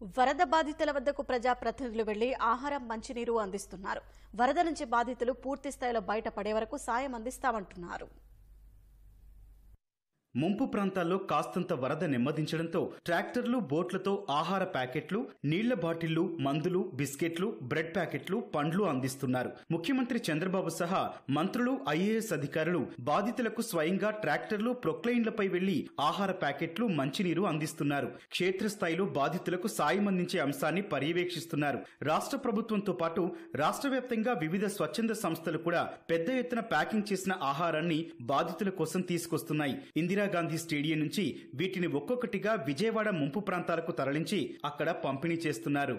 వరద బాధితుల వద్దకు ప్రజాప్రతినిధులు వెళ్లి ఆహారం, మంచినీరు అందిస్తున్నారు. వరద నుంచి బాధితులు పూర్తి స్థాయిలో బయటపడే వరకు సాయం అందిస్తామంటున్నారు. ముంపు ప్రాంతాల్లో కాస్తంత వరద నెమ్మదించడంతో ట్రాక్టర్లు, బోట్లతో ఆహార ప్యాకెట్లు, నీళ్ల బాటిళ్లు, మందులు, బిస్కెట్లు, బ్రెడ్ ప్యాకెట్లు, పండ్లు అందిస్తున్నారు. ముఖ్యమంత్రి చంద్రబాబు సహా మంత్రులు, ఐఏఎస్ అధికారులు బాధితులకు స్వయంగా ట్రాక్టర్లు, ప్రొక్లైన్లపై వెళ్లి ఆహార ప్యాకెట్లు, మంచినీరు అందిస్తున్నారు. క్షేత్రస్థాయిలో బాధితులకు సాయం అందించే అంశాన్ని పర్యవేక్షిస్తున్నారు. రాష్ట్ర ప్రభుత్వంతో పాటు రాష్ట్ర వ్యాప్తంగా వివిధ స్వచ్ఛంద సంస్థలు కూడా పెద్ద ఎత్తున ప్యాకింగ్ చేసిన ఆహారాన్ని బాధితుల కోసం తీసుకొస్తున్నాయి. ఇందిరాగాంధీ స్టేడియం నుంచి వీటిని ఒక్కొక్కటిగా విజయవాడ ముంపు ప్రాంతాలకు తరలించి అక్కడ పంపిణీ చేస్తున్నారు.